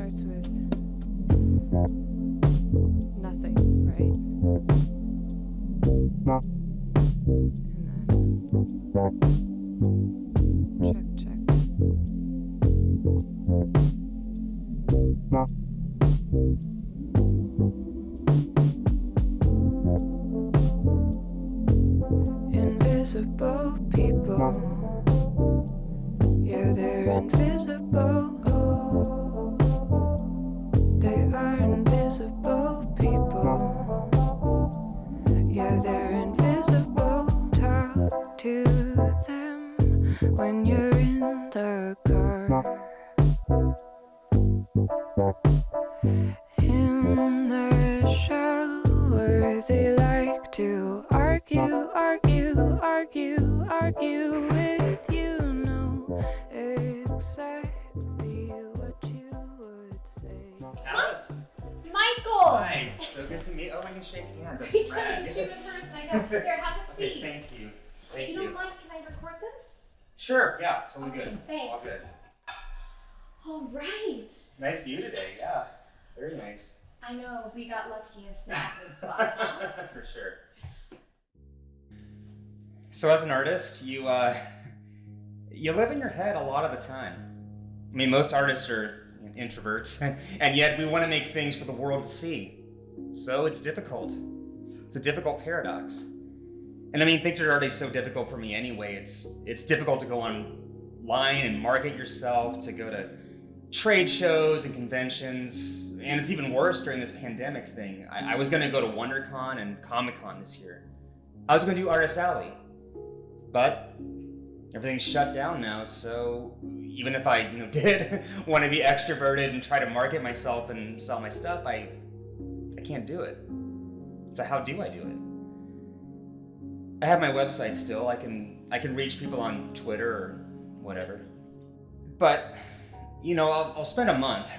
starts with nothing, right? And then check. Invisible people, yeah, they're invisible. They are invisible people, yeah, they're invisible. Talk to them when you're in the car. In the shower, they like to argue with you. Know exactly what you would say. Alice. Michael! Hi, so good to meet. Oh, I can shake hands. That's Great to rad. meet you in person. I know. Here, have a seat. Okay, thank you. Thank You you. don't mind? Can I record this? Sure, yeah, totally Okay, good. thanks. All good. All right. Nice view today, yeah. Very nice. I know, we got lucky and snagged this spot, huh? For sure. So as an artist, you live in your head a lot of the time. I mean, most artists are introverts, and yet we want to make things for the world to see. So it's difficult. It's a difficult paradox. And I mean, things are already so difficult for me anyway. It's difficult to go online and market yourself, to go to trade shows and conventions, and it's even worse during this pandemic thing. I was going to go to WonderCon and Comic-Con this year. I was going to do Artist Alley, but everything's shut down now, so even if I did want to be extroverted and try to market myself and sell my stuff, I can't do it. So how do I do it? I have my website still. I can reach people on Twitter or whatever. But, I'll spend a month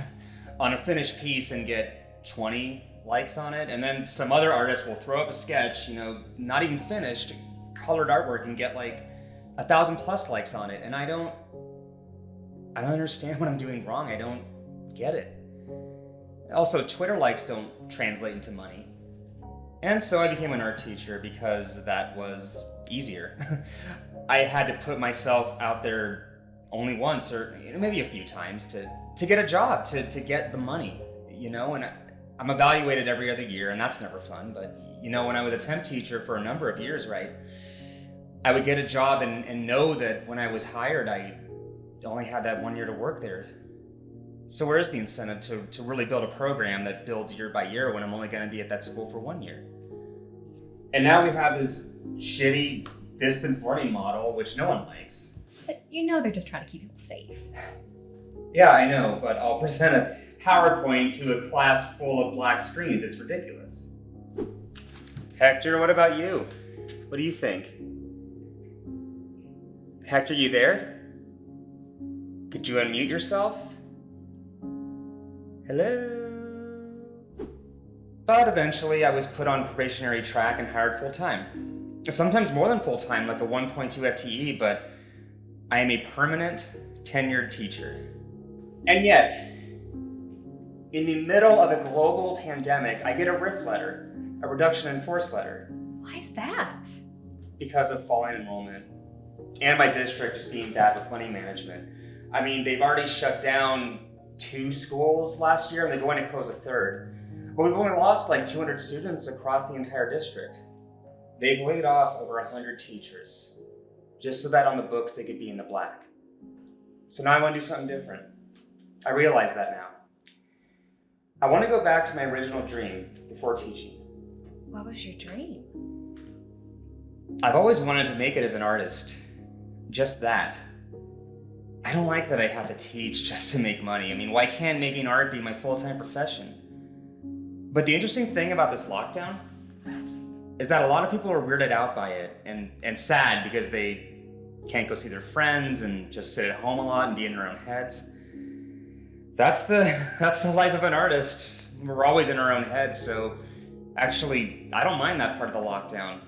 on a finished piece and get 20 likes on it, and then some other artist will throw up a sketch, not even finished, colored artwork, and get like 1,000+ likes on it, and I don't understand what I'm doing wrong. I don't get it. Also, Twitter likes don't translate into money. And so I became an art teacher because that was easier. I had to put myself out there only once, or maybe a few times, to get a job, to get the money, and I'm evaluated every other year, and that's never fun. But when I was a temp teacher for a number of years, right, I would get a job and know that when I was hired, I only had that 1 year to work there. So where's the incentive to really build a program that builds year by year when I'm only going to be at that school for 1 year? And now we have this shitty distance learning model, which no one likes. But they're just trying to keep people safe. Yeah, I know, but I'll present a PowerPoint to a class full of black screens. It's ridiculous. Hector, what about you? What do you think? Hector, you there? Could you unmute yourself? Hello? But eventually I was put on probationary track and hired full-time. Sometimes more than full-time, like a 1.2 FTE, but I am a permanent, tenured teacher. And yet, in the middle of a global pandemic, I get a RIF letter, a reduction in force letter. Why is that? Because of falling enrollment, and my district just being bad with money management. I mean, they've already shut down 2 schools last year, and they're going to close a 3rd. But we've only lost like 200 students across the entire district. They've laid off over 100 teachers, just so that on the books they could be in the black. So now I want to do something different. I realize that now. I want to go back to my original dream before teaching. What was your dream? I've always wanted to make it as an artist. Just that. I don't like that I have to teach just to make money. I mean, why can't making art be my full-time profession? But the interesting thing about this lockdown is that a lot of people are weirded out by it and sad because they can't go see their friends and just sit at home a lot and be in their own heads. That's the life of an artist. We're always in our own heads, so actually, I don't mind that part of the lockdown.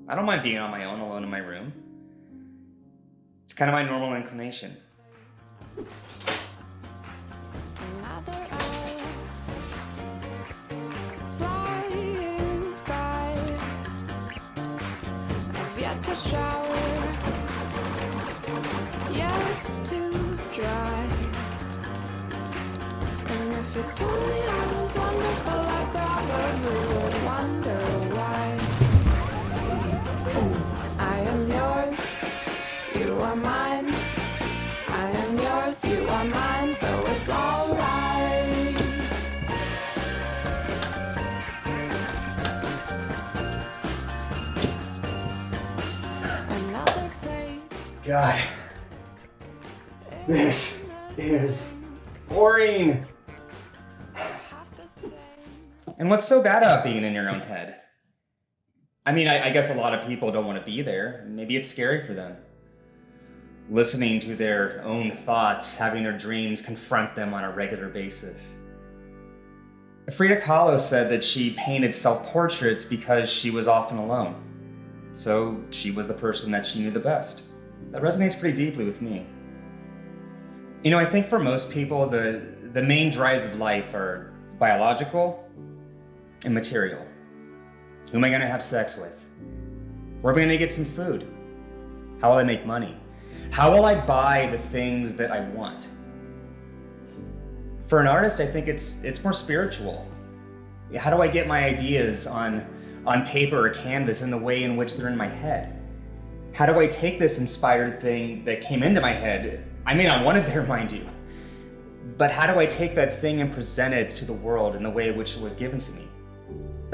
I don't mind being on my own, alone in my room. It's kind of my normal inclination. And I shower yet to dry. And if you told me I was wonderful, I probably would wonder why. I am yours, you are mine. I am yours, you are mine, so it's alright. Another plate. God, this is boring. Half the same. And what's so bad about being in your own head? I mean, I guess a lot of people don't want to be there. Maybe it's scary for them. Listening to their own thoughts, having their dreams confront them on a regular basis. Frida Kahlo said that she painted self-portraits because she was often alone. So she was the person that she knew the best. That resonates pretty deeply with me. You know, I think for most people, the main drives of life are biological and material. Who am I gonna have sex with? Where am I gonna get some food? How will I make money? How will I buy the things that I want? For an artist, I think it's more spiritual. How do I get my ideas on paper or canvas in the way in which they're in my head? How do I take this inspired thing that came into my head? I may not want it there, mind you. But how do I take that thing and present it to the world in the way in which it was given to me?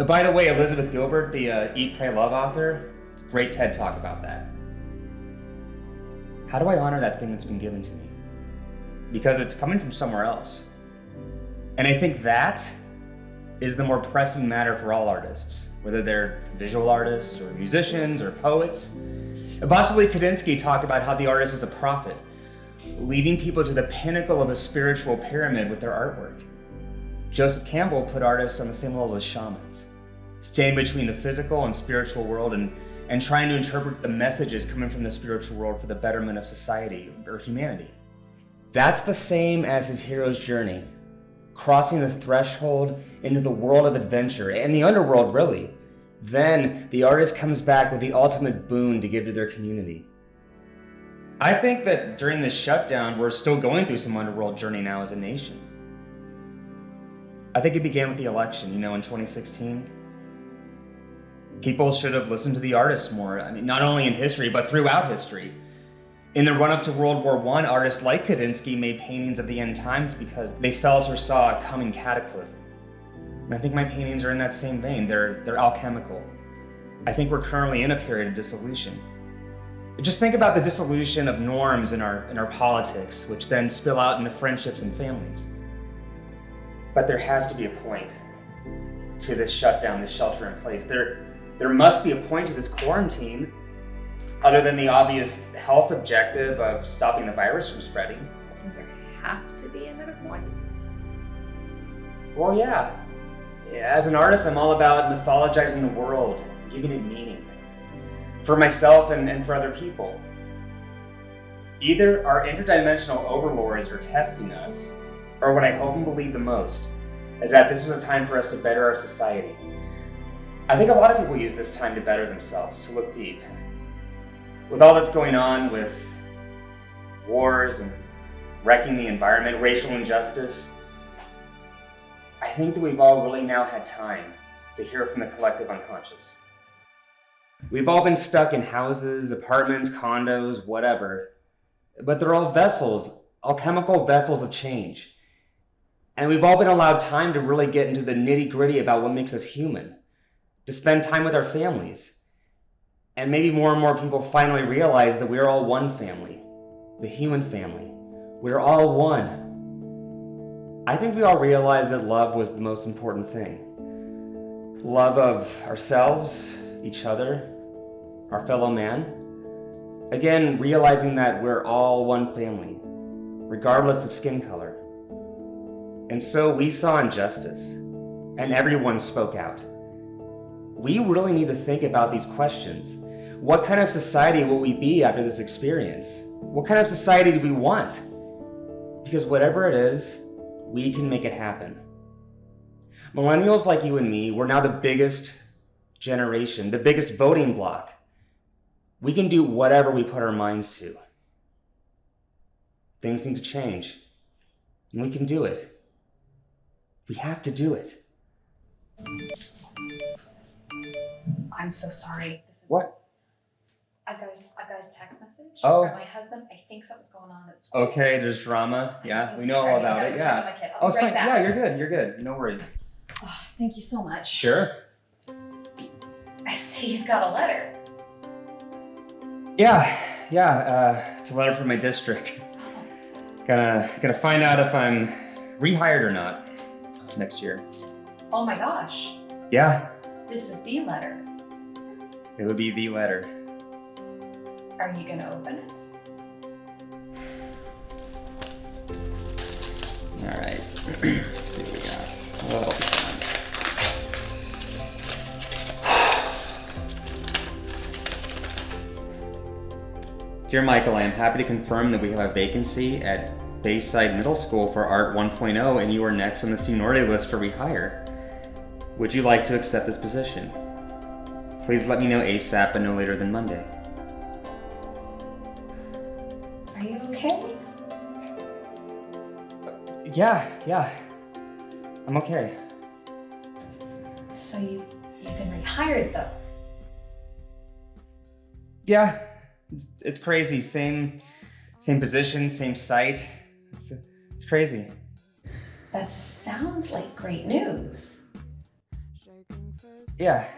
By the way, Elizabeth Gilbert, the Eat, Pray, Love author, great TED Talk about that. How do I honor that thing that's been given to me? Because it's coming from somewhere else. And I think that is the more pressing matter for all artists, whether they're visual artists or musicians or poets. Vasily Kandinsky talked about how the artist is a prophet, leading people to the pinnacle of a spiritual pyramid with their artwork. Joseph Campbell put artists on the same level as shamans, staying between the physical and spiritual world and trying to interpret the messages coming from the spiritual world for the betterment of society or humanity. That's the same as his hero's journey, crossing the threshold into the world of adventure and the underworld, really. Then the artist comes back with the ultimate boon to give to their community. I think that during this shutdown, we're still going through some underworld journey now as a nation. I think it began with the election, in 2016. People should have listened to the artists more. I mean, not only in history, but throughout history. In the run-up to World War I, artists like Kandinsky made paintings of the end times because they felt or saw a coming cataclysm. And I think my paintings are in that same vein. They're alchemical. I think we're currently in a period of dissolution. Just think about the dissolution of norms in our politics, which then spill out into friendships and families. But there has to be a point to this shutdown, this shelter in place. There must be a point to this quarantine, other than the obvious health objective of stopping the virus from spreading. Does there have to be another point? Well, yeah. As an artist, I'm all about mythologizing the world, giving it meaning. For myself and for other people. Either our interdimensional overlords are testing us, or what I hope and believe the most is that this was a time for us to better our society. I think a lot of people use this time to better themselves, to look deep. With all that's going on with wars and wrecking the environment, racial injustice, I think that we've all really now had time to hear from the collective unconscious. We've all been stuck in houses, apartments, condos, whatever, but they're all vessels, alchemical vessels of change. And we've all been allowed time to really get into the nitty-gritty about what makes us human, to spend time with our families. And maybe more and more people finally realize that we're all one family, the human family. We're all one. I think we all realize that love was the most important thing. Love of ourselves, each other, our fellow man. Again, realizing that we're all one family, regardless of skin color. And so we saw injustice, and everyone spoke out. We really need to think about these questions. What kind of society will we be after this experience? What kind of society do we want? Because whatever it is, we can make it happen. Millennials like you and me, we're now the biggest generation, the biggest voting bloc. We can do whatever we put our minds to. Things need to change. And we can do it. We have to do it. I'm so sorry. What? I got a text message Oh. from my husband. I think something's going on at school. Okay, there's drama. Yeah, I'm so we know sorry. all about I it. gotta check on Yeah. my kid. Oh, I'll it's be fine. right back. Yeah, you're good. You're good. No worries. Oh, thank you so much. Sure. I see you've got a letter. Yeah. It's a letter from my district. Gonna find out if I'm rehired or not next year. Oh my gosh. Yeah, This is the letter. it would be the letter. Are you gonna open it? All right. Let's see what we got. What'll be fun. Dear Michael, I am happy to confirm that we have a vacancy at Bayside Middle School for Art 1.0 and you are next on the seniority list for rehire. Would you like to accept this position? Please let me know ASAP, but no later than Monday. Are you okay? Yeah. I'm okay. So you've been rehired though. Yeah, it's crazy. Same position, same site. It's crazy. That sounds like great news. Yeah.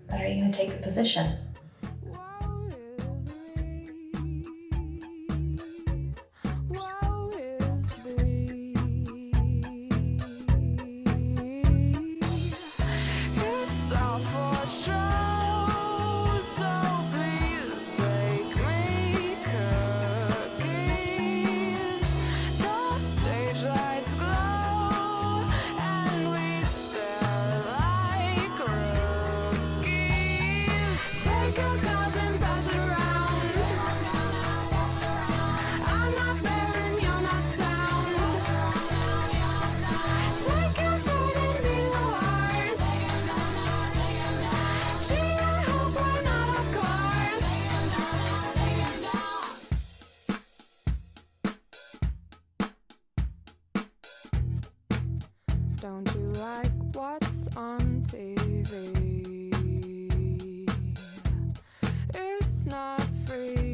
But are you gonna take the position? It's all for show, so please bake me cookies. The stage lights glow, and we stare like rookies. Take your cards and pass it around. I'm not fair and you're not sound. Take your turn and be the worst. Gee, I hope we're not, of course. Don't you like what's on TV? It's not free.